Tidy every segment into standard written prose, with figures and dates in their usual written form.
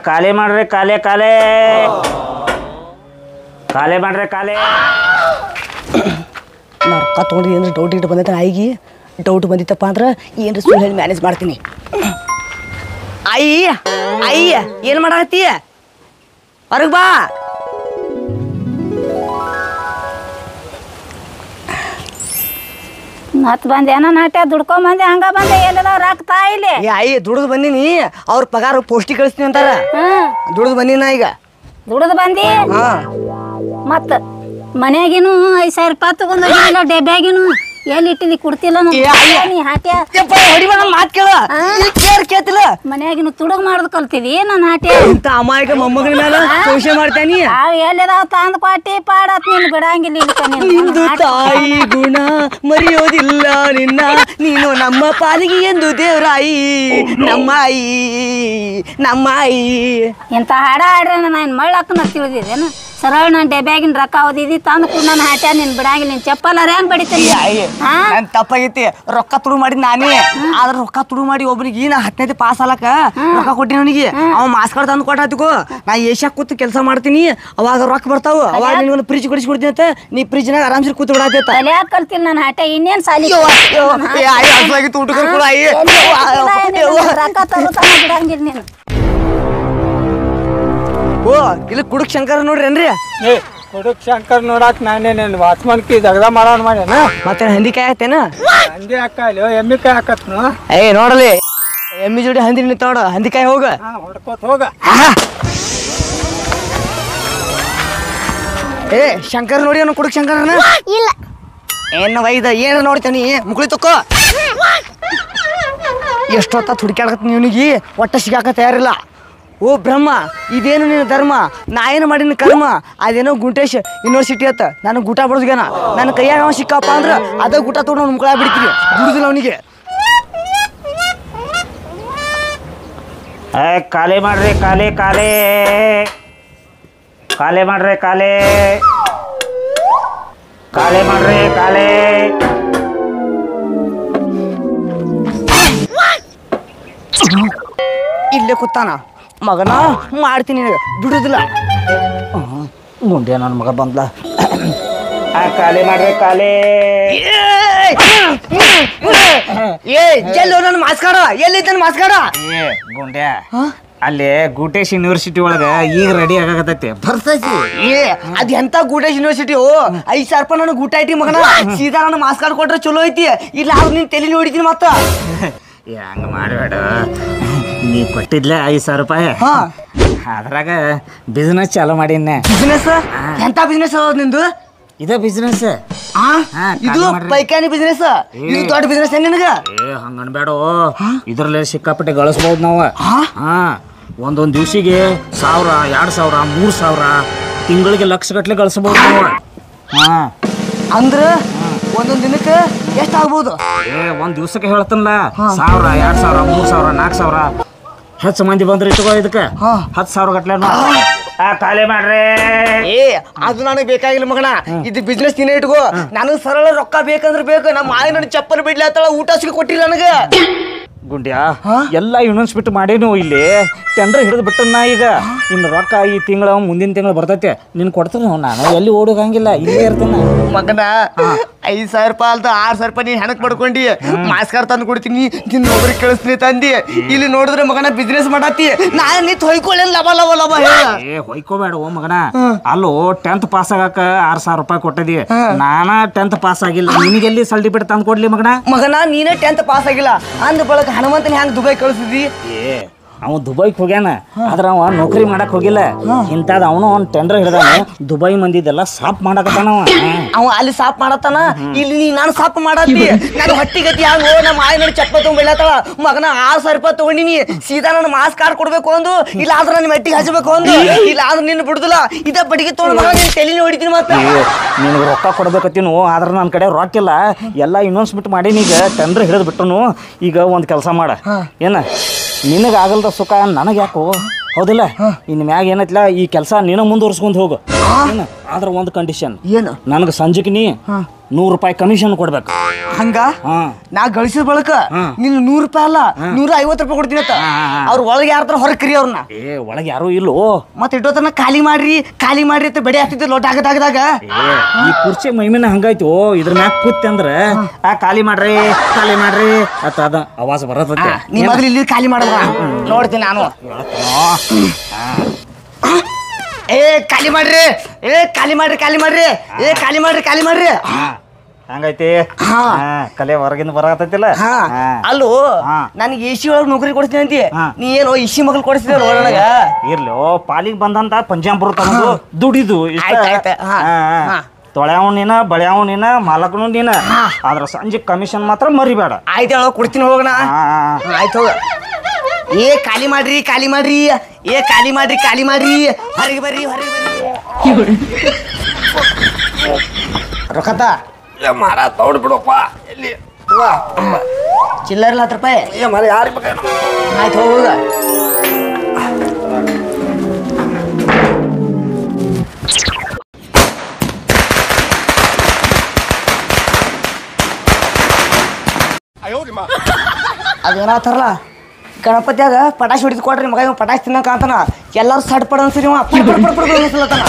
ಖಾಲಿ ಮಾಡ್ರಿ ಖಾಲಿ ಖಾಲಿ ಖಾಲಿ ಮಾಡ್ರಿ ಖಾಲಿ. ನಾ ರೊಕ್ಕ ತೊಗೊಂಡು ಏನಾರ ಡೌಟ್ ಇಟ್ಟು ಬಂದೈತೆ ಆಯಿಗೆ ಡೌಟ್ ಬಂದಿತ್ತಪ್ಪ ಅಂದ್ರೆ ಏನಾರ ಸುಳ್ಳು ಹೇಳಿ ಮ್ಯಾನೇಜ್ ಮಾಡ್ತೀನಿ. ಅಯ್ಯ ಅಯ್ಯ ಏನು ಮಾಡತ್ತಿ? ಹೊರಗೆ ಬಾ. ಮತ್ ಬಂದೆ ಏನೋ ನಾಟ್ಯ ದುಡ್ಕೊಂಡ್ ಬಂದೆ ಹಂಗ ಬಂದೆ ಎಲ್ಲ ರಾಕ್ತಾ ಇಲ್ಲಿ. ಏ ಅಯ್ಯ ದುಡ್ದು ಬಂದೀನಿ, ಅವ್ರ ಪಗಾರ ಪೌಷ್ಟಿಕ ಕಳಿಸ್ತೀನಿ ಅಂತಾರ. ದುಡ್ದು ಬಂದೀನಿ ಈಗ. ದುಡ್ದು ಬಂದಿ ಮತ್ತ ಮನ್ಯಾಗಿನು 5,000 ರೂಪಾಯಿ ತಗೊಂಡೋಗಿಲ್ಲ ಡೆಬ್ಯಾಗಿನು ಎಲ್ಲಿ ಇಟ್ಟಿದಿ ಕೊಡ್ತಿಲ್ಲ ಮನ್ಯಾಗಿನ ತುಡುಗ್ ಮಾಡೋದ್ ಕಲ್ತಿದಿ ನನ್ನ ಹಾಟ್ಯ. ಅಮಾಯಕ ಮೊಮ್ಮಗನ ಮೇಲೆ ಸಂಶಯ ಮಾಡ್ತೇನಿ. ಎಲ್ಲಿದಾವ ತಂದ್ ಕೊಟ್ಟಿ ಪಾಡತ್ ನೀನ್ ಬಿಡಂಗಿಲ್ಲ. ನಿಂದು ತಾಯಿ ಗುಣ ಮರೆಯೋದಿಲ್ಲ ನಿನ್ನ, ನೀನು ನಮ್ಮ ಪಾಲಿಗೆ ಎಂದು ದೇವರಾಯಿ ನಮ್ಮ ಆಯಿ ನಮ್ಮ ಆಯಿ. ಇಂತ ಹಾಡ ಹಾಡ್ರೆ ನಾನು ಮಳ್ಳಕ್ಕನ ತಿಳಿದಿದ್ದೇನು? ಸರಳ ನಾನು ಡೆಬ್ಯಾಗಿನ ರೊಕ್ಕ ಓದಿದಿ ತಂದು ಕೂಡ ನನ್ನ ಹಾಟ್ಯ ನೀನ್ ಬಿಡಂಗಿಲ್ಲ. ನೀನ್ ಚಪ್ಪಲ್ ಹೆಂಗ್ ಬಡಿತೀನಿ? ನನ್ ತಪ್ಪಾಗೈತಿ. ರೊಕ್ಕ ತುಡು ಮಾಡಿ ನಾನೇ, ಆದ್ರ ರೊಕ್ಕ ತುಡು ಮಾಡಿ ಒಬ್ರಿಗೆ ನಾ 10ನೇ ಪಾಸ್ ಆಲಕ ರೊಕ್ಕ ಕೊಟ್ಟಿನಿ ಅವನಿಗೆ. ಅವ ಮಾಸ್ ಕಾರ್ಡ್ ತಂದು ಕೊಟ್ಟಿಕೋ, ನಾ ಏಷ್ಯಾಕ್ ಕೂತು ಕೆಲಸ ಮಾಡ್ತೀನಿ. ಅವಾಗ ರೊಕ್ಕ ಬರ್ತಾವ, ಅವಾಗ ನಿನ್ಗೊಂದು ಫ್ರಿಜ್ ಕೊಡಿಸಿ ಕೊಡ್ತೀನಿ ಅಂತ ನೀ ಫ್ರಿಜ್ನಾಗ ಆರಾಮ್ಸಿ ಕೂತು ಬಿಡಾತೈತ. ಯಾಕೆ ಕಲ್ತಿಲ್ಲ ನನ್ನ ಹಾಟ್ಯ? ಇನ್ನೇನ್ ಸಾಲಿ ಊಟ ಕೂಡ ರೊಕ್ಕ ತಗೋತಾನ ಬಿಡಂಗಿಲ್ಲ ನೀನು. ಓ ಇಲ್ಲಿ ಕುಡುಕ್ ಶಂಕರ್ ನೋಡ್ರಿ ಏನ್ರಿ? ಕುಡುಕ್ ಶಂಕರ್ ನೋಡಾಕ್ ನಾನೇನೇನು ವಾಚ್ಮನ್ಕಿ ದಗದ ಮಾಡೋಣ ಮಾಡ್ಯಾನ. ಮತ್ತೆ ಹಂದಿಕಾಯಿ ಆಯ್ತೇನ? ಹಂದಿ ಹಾಕಲಿ ಎಮ್ಮಿಕಾಯಿ ಹಾಕತ್ನು. ಏ ನೋಡಲಿ ಎಮ್ಮಿ ಜೋಡಿ ಹಂದಿ ನಿಂತೋಡ ಹಂದಿಕಾಯಿ ಹೋಗ ಹೊಡ್ಕೋತ ಹೋಗ. ಏ ಶಂಕರ್ ನೋಡಿ ಅವನು ಕುಡುಕ್ ಶಂಕರ್ನ ಇಲ್ಲ ಏನ ವೈದ ಏನ ನೋಡ್ತಾನಿ ಮುಗುಳಿ ತಕ್ಕೋ. ಎಷ್ಟೊತ್ತ ಹುಡುಕ್ಯಾಡಕತ್ತೀನಿ ಇವನಿಗೆ, ಒಟ್ಟ ಸಿಗಾಕ ತಯಾರಿಲ್ಲ. ಓ ಬ್ರಹ್ಮ, ಇದೇನು ನಿನ್ನ ಧರ್ಮ, ನಾ ಏನು ಮಾಡಿನ ಕರ್ಮ. ಅದೇನೋ ಗುಂಟೇಶ್ ಯೂನಿವರ್ಸಿಟಿ ಅತ್ತ ನನಗೆ ಗೂಟ ಬಡ್ಸ್ಗಾನ. ನನ್ನ ಕೈಯಾಗ ಅವ ಸಿಕ್ಕಪ್ಪ ಅಂದ್ರೆ ಅದ ಗೂಟ ತೊಗೊಂಡು ಅವ್ನು ಮುಕ್ಕಳ ಬಿಡ್ತೀನಿ, ಬಿಡುದಿಲ್ಲ ಅವನಿಗೆ. ಖಾಲಿ ಮಾಡ್ರಿ ಖಾಲಿ ಖಾಲಿ ಖಾಲಿ ಮಾಡ್ರಿ ಖಾಲಿ ಖಾಲಿ ಮಾಡ್ರಿ ಖಾಲಿ. ಇಲ್ಲೇ ಕೂತಾನ ಮಗನ, ಮಾಡ್ತೀನಿ ಬಿಡುದಿಲ್ಲ. ಗುಂಡೆ ನನ್ನ ಮಗ ಬಂದ್ಲ. ಖಾಲಿ ಮಾಡ್ರಿ ಖಾಲಿ. ಏ ಎಲ್ಲೋ ನನ್ನ ಮಾಸ್ಕಾಡ, ಎಲ್ಲೈತೆ ನನ್ನ ಮಾಸ್ಕಾಡ? ಏ ಗುಂಡ್ಯಾ, ಅಲ್ಲಿ ಗೂಟೇಶ್ ಯೂನಿವರ್ಸಿಟಿ ಒಳಗ ಈಗ ರೆಡಿ ಆಗಾಕತೈತಿ ಬರ್ತೈತಿ. ಏ ಅದ್ ಎಂತ ಗೂಟೇಶ್ ಯೂನಿವರ್ಸಿಟಿ? 5,000 ರೂಪಾಯಿ ನನಗೆ ಗೂಟ ಐತಿ ಮಗನ. ಸೀದಾ ನನ್ನ ಮಾಸ್ ಕಾರ್ಡ್ ಕೊಟ್ರೆ ಚಲೋ ಐತಿ, ಇಲ್ಲ ಅವ್ರು ನೀನ್ ತಲೆ ನೋಡಿದೀನಿ ಮತ್ತ. ಹಂಗ ಮಾಡಬೇಡ, ನೀ ಕೊಟ್ಟಿದ್ಲ 5,000 ರೂಪಾಯಿ, ಅದ್ರಾಗ ಬಿಸ್ನೆಸ್ ಚಾಲೂ ಮಾಡೀನಿ. ಬಿಸ್ನೆಸ್? ಎಂತ ಬಿಸ್ನೆಸ್ ಅದ ನಿಂದು? ಇದ ಬಿಸ್ನೆಸ್. ಇದು ಪೈಕಾನಿ ಬಿಸ್ನೆಸ್, ಇದು ದೊಡ್ಡ ಬಿಸ್ನೆಸ್ ನಿನಗ? ಏ ಹಂಗ ಅನ್ಬೇಡ, ಇದ್ರಲ್ಲೇ ಸಿಕ್ಕಾಪಟ್ಟೆ ಗಳಿಸ್ಬೋದು ನಾವು. ಒಂದೊಂದ್ ದಿವ್ಸಿಗೆ 1,000, 2,000, 3,000, ತಿಂಗಳಿಗೆ ಲಕ್ಷಗಟ್ಲೆ ಗಳಿಸಬಹುದು ನಾವು. ಅಂದ್ರ ಒಂದೊಂದ್ ದಿನಕ್ಕೆ ಎಷ್ಟ್ ಆಗ್ಬೋದು? ಏ ಒಂದ್ ದಿವ್ಸಕ್ಕೆ ಹೇಳ್ತನಲ್ಲ, 1,000, 2,000, 3,000, 4,000. ಹೆಚ್ಚು ಮಂದಿ ಬಂದ್ರೆ ಇಟ್ಕೋ, ಇದಕ್ಕೆ 10,000 ಗಟ್ಲೆ. ಖಾಲಿ ಮಾಡ್ರಿ. ಏ ಅದು ನನಗೆ ಬೇಕಾಗಿಲ್ಲ ಮಗನ, ಇದು ಬಿಸ್ನೆಸ್ ನೀನೇ ಇಟ್ಕೋ. ನನಗೆ ಸರಳ ರೊಕ್ಕ ಬೇಕಂದ್ರೆ ಬೇಕು. ನಮ್ಮ ಆಯ ನನ್ನ ಚಪ್ಪಲ್ ಬಿಡ್ಲಿ ಆತಳ, ಊಟ ಸಿಗ ಕೊಟ್ಟಿಲ್ಲ ನನಗೆ. ಗುಂಡ್ಯಾ, ಎಲ್ಲ ಯೂನಿವರ್ಸಿಟಿ ಮಾಡೇನು, ಇಲ್ಲಿ ಟೆಂಡರ್ ಹಿಡಿದು ಬಿಟ್ಟನ. ಈಗ ಇನ್ನು ರೊಕ್ಕ ಈ ತಿಂಗಳ ಮುಂದಿನ ತಿಂಗಳು ಬರ್ತೈತೆ, ನಿನ್ ಕೊಡ್ತೀನಿ. ನಾನು ಎಲ್ಲಿ ಓಡೋಗಂಗಿಲ್ಲ, ಇಲ್ಲೇ ಇರ್ತೇನೆ ಮಗನ. 5,000 ರೂಪಾಯಿ ಅಲ್ದ 6,000 ರೂಪಾಯಿ ನೀ ಹೆಣಕ್ ಪಡ್ಕೊಂಡಿ. ಮಾಸ್ಕರ್ ತಂದು ಕೊಡ್ತೀನಿ, ನಿನ್ನ ಒಬ್ರಿಗೆ ಕಳಿಸ್ತೀನಿ ತಂದಿ. ಇಲ್ಲಿ ನೋಡಿದ್ರೆ ಮಗನ ಬಿಸ್ನೆಸ್ ಮಾಡತ್ತಿ, ನಾನು ನೀ ಹೊಯ್ಕೊಳ್ಳಿ ಲಬ ಲಬ ಲಬ. ಏ ಹೊಯ್ಕೋಬೇಡ ಓ ಮಗನ. ಅಲ್ಲೋ 10th ಪಾಸ್ ಆಗಾಕ 6,000 ರೂಪಾಯಿ ಕೊಟ್ಟದಿ, ನಾನ 10th ಪಾಸ್ ಆಗಿಲ್ಲ. ನಿನಗೆಲ್ಲಿ ಸರ್ಟಿಫಿಕೇಟ್ ತಂದು ಕೊಡ್ಲಿ ಮಗನ? ಮಗನ ನೀನೇ 10th ಪಾಸ್ ಆಗಿಲ್ಲ ಅಂದ ಬಳಕ ಹನುಮಂತನ ಹೆಂಗ್ ದುಬೈ ಕಳಿಸಿದಿ? ಏ ಅವ ದುಬೈಗೆ ಹೋಗ್ಯಾನ, ಆದ್ರ ಅವ ನೌಕರಿ ಮಾಡಕ್ ಹೋಗಿಲ್ಲ. ಇಂಥದ್ ಅವನು ಅವ್ನ ಟೆಂಡರ್ ಹಿಡ್ದಾನ, ದುಬೈ ಮಂದಿದೆಲ್ಲ ಸಾಫ್ ಮಾಡಕತ್ತಾನ. ಅವ ಅಲ್ಲಿ ಸಾಫ್ ಮಾಡತ್ತಾನ, ಇಲ್ಲಿ ನೀ ನಾನು ಸಾಫ್ ಮಾಡತ್ತಿ. ನಾನು ಹೊಟ್ಟಿಗತಿ ಹಂಗ ನಮ್ಮ ಆಯ್ ನೋಡಿ ಚಪ್ಪ ತಗೊಂಡ್ ಬೆಳತಾಳ. ಮಗನ 6,000 ರೂಪಾಯಿ ತಗೊಂಡಿನಿ, ಸೀದಾ ನನ್ನ ಮಾಸ್ ಕಾರ್ಡ್ ಕೊಡ್ಬೇಕು ಒಂದು, ಇಲ್ಲ ಆದ್ರೆ ನನ್ನ ಮೆಟ್ಟಿಗೆ ಹಚ್ಚಬೇಕು ಒಂದು, ಇಲ್ಲ ಆದ್ರೆ ನಿನ್ನ ಬಿಡುದಿಲ್ಲ. ಇದ ಬಡಿಗೆ ತಗೊಂಡ್ ಮಗ ನೀನ್ ತಲೆನೇ ಹೊಡಿತೀನಿ. ಮತ್ತೆ ನಿನಗೆ ರೊಕ್ಕ ಕೊಡ್ಬೇಕತ್ತೀನು, ಆದ್ರೆ ನನ್ನ ಕಡೆ ರೊಕ್ಕ ಇಲ್ಲ. ಎಲ್ಲ ಇನ್ನೊಂದ್ಸ್ಬಿಟ್ಟು ಮಾಡೀನಿ, ಈಗ ಟೆಂಡರ್ ಹಿಡಿದು ಬಿಟ್ಟನು. ಈಗ ಒಂದು ಕೆಲಸ ಮಾಡ, ಏನ ನಿನಗೆ ಆಗಲ್ದ ಸುಖ ನನಗೆ ಯಾಕೋ, ಹೌದಿಲ್ಲ? ಇನ್ ಮ್ಯಾಗ ಏನೈತಿಲ್ಲ, ಈ ಕೆಲಸ ನೀನು ಮುಂದುವರ್ಸ್ಕೊಂಡು ಹೋಗು. ಆದ್ರೆ ಒಂದು ಕಂಡೀಷನ್, ಏನು? ನನಗೆ ಸಂಜೆಗೆ ನೀ 100 ರೂಪಾಯಿ ಕಮಿಷನ್ ಕೊಡ್ಬೇಕು. ಹಂಗ ಹಾ ನಾ ಗಳಿಸಿದ ಬಳಕ ನೀನು 100 ರೂಪಾಯಿ ಅಲ್ಲ 150 ರೂಪಾಯಿ ಕೊಡ್ತೀನಿ ಅಂತ. ಅವ್ರ ಒಳಗೆ ಯಾರ ಹೊರಗೆ ಕರಿ ಅವ್ರನ್ನ. ಒಳಗೆ ಯಾರು ಇಲ್ಲೋ. ಮತ್ತೆ ಇಟ್ಟೋತನ ಖಾಲಿ ಮಾಡ್ರಿ ಅಂತ ಬೆಡೆ ಹಾಕ್ತಿದ್ದೆ ಲೋಟ ಆಗದಾಗ. ಈ ಕುರ್ಚಿ ಮೈಮಿನ ಹಂಗಾಯ್ತು. ಇದ್ರ ಮ್ಯಾಗ ಕೂತ್ ಅಂದ್ರ ಖಾಲಿ ಮಾಡ್ರಿ ಅತ್ತ ಅದ ಆವಾಜ ಬರತೈತೆ. ನೀ ಮೊದಲು ಇಲ್ಲಿ ಖಾಲಿ ಮಾಡುವ ನೋಡ್ತೀನಿ ನಾನು. ಖಾಲಿ ಮಾಡ್ರಿ. ಹಂಗೈತಿ ಕಲೆ ಹೊರಗಿಂದ ಬರತೈತಿಲ್ಲ. ಅಲ್ಲೋ ನನಗೆ ಎಸಿ ಒಳಗೆ ನೌಕರಿ ಕೊಡ್ತೀನಿ ಅಂತಿ. ನೀ ಏನು ಇಸಿ ಮಗಳು ಕೊಡಿಸಿದ ನನಗ. ಇರ್ಲಿ ಪಾಲಿಗೆ ಬಂದಂತ ಪಂಜಾಂಬರು ತಗೊಂಡು ದುಡಿದು ತೊಳೆಯವ್ ನೀನ ಬಳಿಯವ್ ನೀನ ಮಾಲಕನು ನೀನ. ಆದ್ರ ಸಂಜೆ ಕಮಿಷನ್ ಮಾತ್ರ ಮರಿಬೇಡ. ಆಯ್ತು ಹೇಳೋ ಕೊಡ್ತೀನಿ ಹೋಗೋಣ. ಆಯ್ತು ಹೋಗ. ಖಾಲಿ ಮಾಡ್ರಿ ಹೊರಗೆ ಬರ್ರಿ ರೊಕ್ಕತ್ತ ತೌಡ್ ಬಿಡಪ್ಪ. ಎಲ್ಲಿ ಚಿಲ್ಲರ್ 10 ರೂಪಾಯಿ. ಯಾರಿಗೆ ಆಯ್ತು ಹೋಗ. ಅದೇನಾತಾರಲ್ಲ ಗಣಪತಿಯಾಗ ಪಟಾಶಿ ಹೊಡಿದ್ ಕೊಡ್ರಿ ಮಗ. ಇವ್ ಪಟಾಶಿ ತಿನ್ನಕ ಅಂತಾನ. ಎಲ್ಲಾರು ಸಡ್ ಪಡ ಅನ್ಸಿರಿ ಅನ್ಸಲತ್ತಾನ.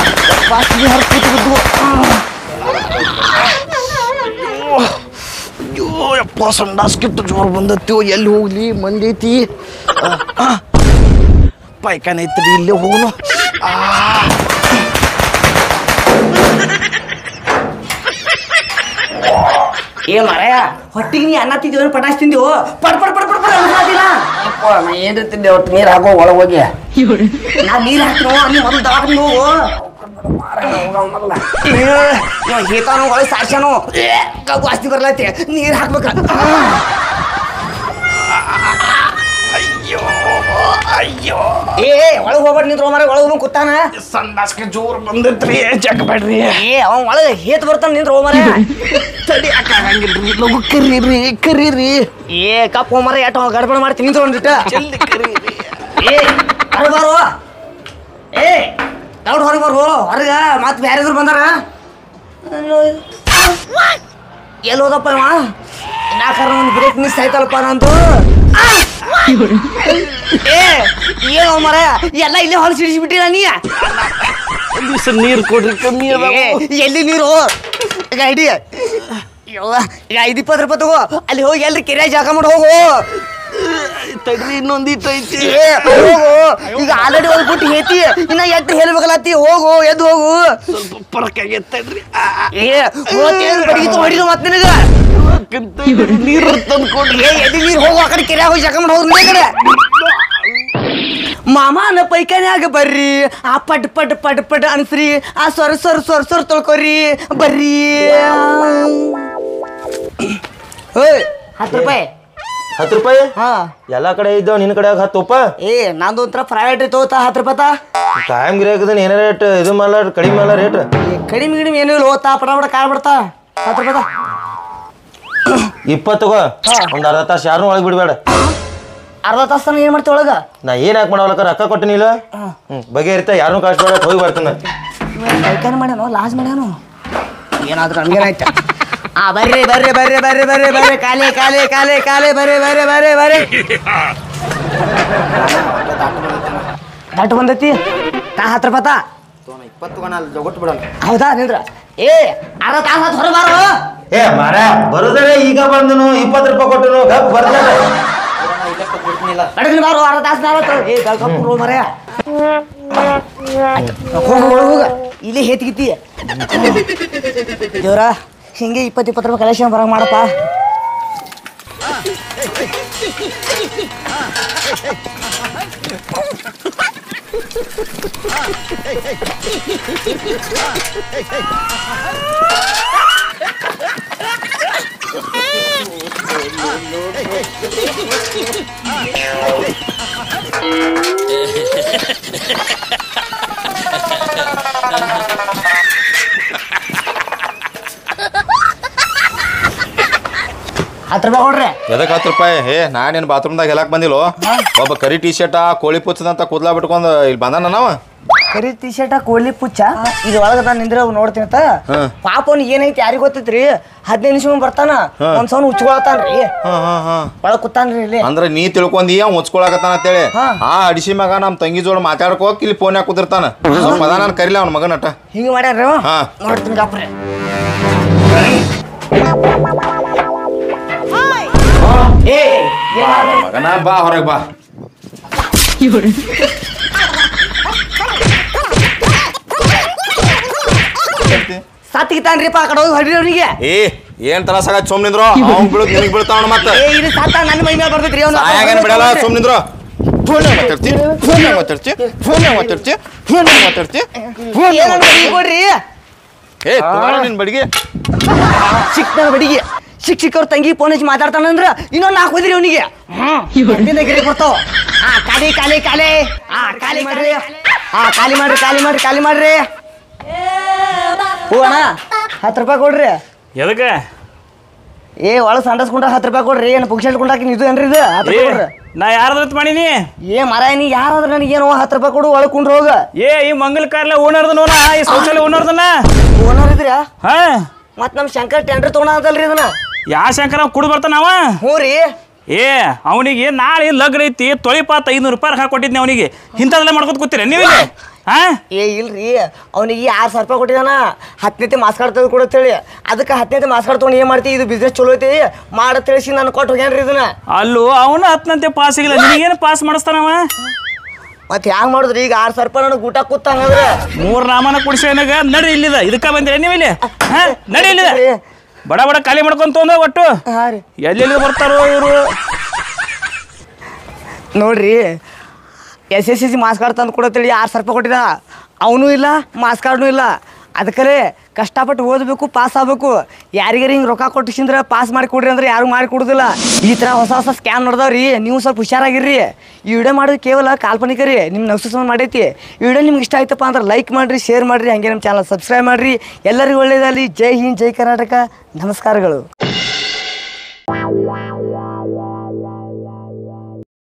ಅಯ್ಯೋ ಯಪ್ಪ ಸಂಡಾಸ್ಕಿಟ್ಟು ಜೋರು ಬಂದತ್ತೀವೋ. ಎಲ್ಲಿ ಹೋಗ್ಲಿ ಮಂದಿ ಐತಿ. ಪಾಯ್ಕಾನೆ ಐತ್ರಿ ಇಲ್ಲೇ ಹೋಗುನು. ಮರಯ ಹೊಟ್ಟಿಗೆ ನೀ ಅನ್ನ ತಿಂದಿವ ಪಟಾಶಿ ತಿಂದಿವು ಪಡ್ ಅನ್ಸಲ್ಲ. ನಾ ಏನ್ರಿ ತಿಂದೆ ಒಟ್ಟು ನೀರು ಹಾಕೋ ಒಳಗೆ ಹೋಗಿ. ನಾ ನೀರ್ ಹಾಕ್ತೀನೋ ನೀ ಮೊದಲು ದವಾಖಾನೆ ಹೋಗು. ಹೇತಾನು ಒಳಗೆ ಸಾರ್ಸ್ಯಾನು ವಾಸ್ತಿ ಬರ್ಲತ್ತೆ. ನೀರ್ ಹಾಕ್ಬೇಕ. ಅಯ್ಯೋ ಒಳಗೆ ಹೋಗ್ಬೇಡ ನಿಂತ್ರ ಮರ. ಒಳಗೆ ಕೂತಾನ. ಸಂಡಾಸ್ಕೆ ಜೋರು ಬಂದೈತ್ರಿ ಚೆಕ್ ಬೇಡ್ರಿ. ಅವ ಒಳಗೆ ಹೇತ್ ಬರ್ತಾನ ನಿಂತ್ರ ಮರ. ತಡಿ ಹಾಕಂಗಿಲ್ರಿ ಲಗು ಕರೀರಿ. ಕಪ್ ಮರ ಎಟ್ ಗಡ್ಬಡ ಮಾಡ್ತೀನಿ ನಿಂತ್ರ ಒಂದಿಟ್ಟ. ಜಲ್ದಿ ಕರೀರಿ. ಹೊರಗೆ ಬಾರು. ದೌಡ್ ಹೊರಗೆ ಬಾರು. ಹೊರಗ ಮತ್ ಬ್ಯಾರೆದ್ರು ಬಂದಾರ. ಎಲ್ಲಿ ಹೋದಪ್ಪ ಇವ. ನಾಕಾರ ಒಂದು ಬ್ರೇಕ್ ಮಿಸ್ ಆಯ್ತಲ್ಲಪ್ಪ ನಂದು. ಏನೋ ಮರ ಎಲ್ಲ ಇಲ್ಲೇ ಹೊಲ ಸಿಡಿಸಿಬಿಟ್ಟಿರ ನೀ. ಒಂದ್ ದಿವಸ ನೀರು ಕೊಡ್ರಿ ಕಮ್ಮಿ ಅದ. ಎಲ್ಲಿ ನೀರು ಗಾಡಿ. ಈಗ 5-20 ರೂಪಾಯಿ ತಗೋ. ಅಲ್ಲಿ ಹೋಗಿ ಎಲ್ರಿ ಕೆರೆ ಜಾಗ ಮಾಡಿ ಹೋಗು. ತಡ್ರಿ ಇನ್ನೊಂದಿತ್ತು ಐತಿ. ಹೋಗು. ಈಗ ಆಲ್ರೆಡಿ ಹೋಗ್ಬಿಟ್ಟು ಹೇತಿ. ಇನ್ನ ಎಟ್ಟು ಹೇಳ್ಬೇಕಲ್ಲತ್ತಿ. ಹೋಗು ಎದ್ದು ಹೋಗು. ಸ್ವಲ್ಪ ಪರಕ್ ಆಗೈತೆ ತಡ್ರಿ. ಬಡಗಿತು ಹೊಡಿದು ಮತ್ತೆ ನಿನಗ ನೀರು ತಂದು ಕೊಡ್ರಿ. ಎಲ್ಲಿ ನೀರು ಹೋಗು. ಆ ಕಡೆ ಕೆರೆ ಹೋಗಿ ಜಾಗ ಮಾಡಿ ಹೋಗ್ರಿ. ಕಡೆ ಮಾಮಾನ ಪೈಖಾನ್ಯಾಗ ಬರ್ರಿ. ಆ ಪಡ್ ಅನ್ಸ್ರಿ. ಆ ಸೊರ ತೊಳ್ಕೊರಿ ಬರ್ರಿ. 10 ರೂಪಾಯಿ. 10 ರೂಪಾಯಿ ಹಾ ಎಲ್ಲಾ ಕಡೆ ಇದ್ದಾವ. ನಿನ್ನ ಕಡೆ 10 ನಂದು ಒಂಥರ ಪ್ರೈವೇಟ್ ತಗೋತಾ 10 ರೂಪಾಯಿ. ಟೈಮ್ ಗಿರಾಕದನ್ ಏನ ರೇಟ್ ಇದು ಮಾಲ ಕಡಿಮೆ ಮಾಲ ರೇಟ್. ಕಡಿಮೆ ಏನು ಇಲ್ಲ. ಹೋತಾ ಪಡ ಕಾಯ್ ಬಿಡ್ತಾ 10 ರೂಪಾಯಿ. 20 ತಗೋ. ಒಂದ್ ಅರ್ಧ ತಾಸು ಯಾರನ್ನೂ ಒಳಗೆ ಬಿಡ್ಬೇಡ. ಅರ್ಧ ತಾಸನ ಏನ್ ಮಾಡ್ತಿ ಒಳಗ. ನಾ ಏನ್ ಹಾಕಿ ಮಾಡವಲ್ಲಕ ರೊಕ್ಕ ಕೊಟ್ಟಿನಿಲ್ಲ. ಬಗೆ ಇರ್ತಾ ಯಾರನ್ನೂ ಕಾಸ್ಬೇಡ. ಹೋಗಿ ಬರ್ತಾನ. ಕೈಕಾನೆ ಮಾಡ್ಯಾನು ಲಾಸ್ ಮಾಡ್ಯಾನು. ಏನಾದ್ರು ಹಂಗೇನಾಯ್ತ. ಬರ್ರಿ ಕಾಲೆ ಬರ್ರಿ. ದಟ್ ಬಂದೈತಿ. 10 ರೂಪಾಯಿ. 20 ಹೌದಾ ನಿಂದ್ರ. ಅರ್ಧ ತಾಸ ಹೊರಬಾರು. ಮಾರ ಬರುದರೆ ಈಗ ಬಂದನು 20 ರೂಪಾಯಿ ಕೊಟ್ಟನು ಗಪ್ ಬರ್ತಾನೆ. ಅಡಗಿನ ಬಾರು ಅರ್ಧ ತಾಸ ಮರ. ಹೋಗ ಇಲ್ಲಿ ಹೇತ್ಗಿತ್ತಿ. ದೇವ್ರ ಹಿಂಗೆ 20 ರೂಪಾಯಿ ಕಲೆಕ್ಷನ್ ಬರಂಗ ಮಾಡಪ್ಪ. ₹10 ಕೊಡ್ರಿ. ಎದಕ್ಕೆ 10 ರೂಪಾಯಿ? ನಾನೇನು ಬಾತ್ರೂಮ್ದಾಗ ಹೇಳಕ್ ಬಂದಿಲ್ಲ. ಒಬ್ಬ ಕರಿ ಟಿ ಶರ್ಟ್ ಕೋಳಿ ಪುಚ್ಚದಂತ ಕೂದ್ಲಾ ಬಿಟ್ಕೊಂಡು ಇಲ್ಲಿ ಬಂದಾನ ನಾವ. ಕರಿ ಟಿ ಶರ್ಟ್ ಕೋಳಿ ಪುಚ್ಚ ಇದು ಒಳಗ ನಾನು ನಿಂದ್ರೆ ಅವ್ ನೋಡ್ತೀನಂತ ಪಾಪ ಅವ್ನಿಗೆ ಏನೈತಿ ಯಾರಿಗ ಗೊತ್ತೈತ್ರಿ 15 ನಿಮಿಷ ಬರ್ತಾನ ಒಂದ್ ಸೌನ್ ಹುಚ್ಕೊಳತಾನ್ರಿ ಒಳಗ್ ಕೂತಾನ್ರಿ ಇಲ್ಲಿ ಅಂದ್ರ ನೀ ತಿಳ್ಕೊಂಡಿ ಅವ್ ಮುಚ್ಕೊಳಕತ್ತಾನ ಅಂತೇಳಿ ಆ ಅಡಿಸಿ ಮಗ ನಮ್ ತಂಗಿ ಜೋಳ ಮಾತಾಡ್ಕೋಕ್ ಇಲ್ಲಿ ಫೋನ್ ಯಾಕೆ ಕುದಿರ್ತಾನ ಸ್ವಲ್ಪ ಅದ ನಾನು ಕರಿಲ್ಲ ಅವ್ನ ಮಗನಟ ಹಿಂಗ ಮಾಡ್ಯಾರ ನೋಡ್ತೀನಿ ಗಾಪ್ರೆ ಮಗನ ಬಾ ಹೊರಗೆ ಬಾ ಸತ್ತಿಗಿತಾನ್ರಿಪ್ಪ ಆ ಕಡೆ ಹೋಗಿ ಹೊಡ್ರಿ ಅವ್ರಿಗೆ ಏನ್ ತ್ರಾಸಾಗ ಸುಮ್ ನಿಂದ್ರು ಅವ್ನ್ ಬೀಳುದ್ ನಿನಗ್ ಬೀಳ್ತಾವ ಮತ್ತೆ ಇದು ಸಾತ ನನ್ನ ಮೈ ಮೇಲೆ ಬರ್ತೈತ್ರಿ ಅವ್ನು ಸಾಯಾಗೇನ್ ಬಿಡಲ್ಲ ಸುಮ್ ನಿಂದ್ರು ಫೋನ್ ಮಾತಾಡ್ತಿ ಕೊಡ್ರಿ ನಿನ್ ಬಡಿಗೆ ಸಿಕ್ತಾನ ಬಡಿಗೆ ಸಿಕ್ಕವ್ರ ತಂಗಿ ಫೋನ್ ಹಚ್ಚಿ ಮಾತಾಡ್ತಾನಂದ್ರ ಇನ್ನೊಂದು 4 ಹೋದ್ರಿ ಅವನಿಗೆ ಗಿರಿ ಬರ್ತಾವ ಖಾಲಿ ಖಾಲಿ ಖಾಲಿ ಖಾಲಿ ಮಾಡ್ರಿ ಖಾಲಿ ಮಾಡ್ರಿ ಖಾಲಿ ಮಾಡ್ರಿ ಖಾಲಿ ಮಾಡ್ರಿ ಹೂ ಅಣ್ಣ 10 ರೂಪಾಯಿ ಕೊಡ್ರಿ ಎದಕ್ಕೆ ಒಳಗೆ ಸಂಡಸ್ಕೊಂಡ್ರ 10 ರೂಪಾಯಿ ಕೊಡ್ರಿ ಏನು ಪುಕ್ಷಲ್ ಕೊಂಡಾಕಿ ಇದು ಏನ್ರಿ ಇದು 10 ರೂಪಾಯಿ ಕೊಡ್ರಿ ನಾ ಯಾರ್ದತ್ ಮಾಡೀನಿ ಮರ ನೀ ಯಾರಾದ್ರ ನನಗೇನು 10 ರೂಪಾಯಿ ಕೊಡು ಒಳಗೆ ಕುಂಡ್ರ ಹೋಗ ಈ ಮಂಗಲ್ ಕಾರ್ಲ ಓನರ್ದ ನೋಡ ಈ ಶೌಚಾಲಯ ಓನರ್ದನ ಓನರ್ ಇದ್ರ್ಯಾ ಹಾ ಮತ್ ನಮ್ ಶಂಕರ್ ಟೆಂಡರ್ ತಗೊಂಡ ಅಂತಲ್ರಿ ಇದನ್ನ ಯಾವ ಶಂಕರ ಕುಡ್ ಬರ್ತಾನವ ಹ್ಞೂ ರೀ ಅವನಿಗೆ ನಾಳೆ ಲಗ್ನ ಐತಿ ತೊಳಿಪಾತ 500 ರೂಪಾಯಿ ಹಾಕೊಟ್ಟಿದ್ನಿ ಅವನಿಗೆ ಇಂಥದೆಲ್ಲ ಮಾಡ್ಕೊತ ಕೂತೀರ ನೀವು ಹಾ ಇಲ್ರಿ ಅವನಿಗೆ 6,000 ರೂಪಾಯಿ ಕೊಟ್ಟಿದಾನ 10ನೇ ಮಾಸ್ ಕಾರ್ಡ್ ತೆಗೆದು ಕೊಡತ್ತೇಳಿ ಅದಕ್ಕೆ 10ನೇ ಮಾಸ್ ಕಾರ್ಡ್ ತೊಗೊಂಡು ಏನ್ ಮಾಡ್ತಿ ಇದು ಬಿಸ್ನೆಸ್ ಚಲೋ ಐತಿ ಮಾಡ ತಿಳಿಸಿ ನಾನು ಕೊಟ್ಟು ಹೋಗ್ಯಾನ್ರಿ ಇದನ್ನ ಅಲ್ಲೂ ಅವನು 10ನಂತೆ ಪಾಸ್ ಆಗಿಲ್ಲ ನಿನಗೇನು ಪಾಸ್ ಮಾಡಿಸ್ತಾನವ ಮತ್ತೆ ಹ್ಯಾಂಗ ಮಾಡಿದ್ರಿ ಈಗ 6,000 ರೂಪಾಯಿ ನನಗೆ ಊಟ ಕೂತಂಗಂದ್ರೆ 3 ನಾಮನ ಕುಡಿಸಿ ನನಗ ನಡಿ ಇಲ್ಲಿದ ಇದಕ್ಕ ಬಂದಿರ ನೀವು ಇಲ್ಲಿ ಹಾ ನಡಿ ಇಲ್ಲಿದ ಬಡ ಬಡ ಖಾಲಿ ಮಾಡ್ಕೊಂತ ಒಟ್ಟು ಎಲ್ಲೆಲ್ಲಿ ಬರ್ತಾರೋ ಇವರು ನೋಡ್ರಿ SSLC ಮಾಸ್ ಕಾರ್ಡ್ ತಂದು ಕೊಡತ್ತೇಳಿ 6,000 ರೂಪಾಯಿ ಕೊಟ್ಟಿದ ಅವನು ಇಲ್ಲ ಮಾಸ್ ಕಾರ್ಡ್ನು ಇಲ್ಲ ಅದಕ್ಕರೆ ಕಷ್ಟಪಟ್ಟು ಓದಬೇಕು ಪಾಸ್ ಆಗಬೇಕು ಯಾರಿಗಾರ ಹಿಂಗೆ ರೊಕ್ಕ ಕೊಟ್ಟಿಸಿಂದ್ರೆ ಪಾಸ್ ಮಾಡಿ ಕೊಡ್ರಿ ಅಂದ್ರೆ ಯಾರು ಮಾಡಿ ಕೊಡೋದಿಲ್ಲ ಈ ಥರ ಹೊಸ ಹೊಸ ಸ್ಕ್ಯಾಮ್ ನೋಡ್ದಾವ್ರಿ ನೀವು ಸ್ವಲ್ಪ ಹುಷಾರಾಗಿರ್ರಿ ಈ ವಿಡಿಯೋ ಮಾಡೋದು ಕೇವಲ ಕಾಲ್ಪನಿಕ ರೀ ನಿಮ್ಮ ನಗ್ಸು ಮಾಡೈತಿ ಈ ವಿಡಿಯೋ ನಿಮ್ಗೆ ಇಷ್ಟ ಆಯ್ತಪ್ಪ ಅಂದ್ರೆ ಲೈಕ್ ಮಾಡಿರಿ ಶೇರ್ ಮಾಡಿರಿ ಹಾಗೆ ನಮ್ಮ ಚಾನಲ್ ಸಬ್ಸ್ಕ್ರೈಬ್ ಮಾಡಿರಿ ಎಲ್ಲರಿಗೂ ಒಳ್ಳೆಯದಲ್ಲಿ ಜೈ ಹಿಂದ್ ಜೈ ಕರ್ನಾಟಕ ನಮಸ್ಕಾರಗಳು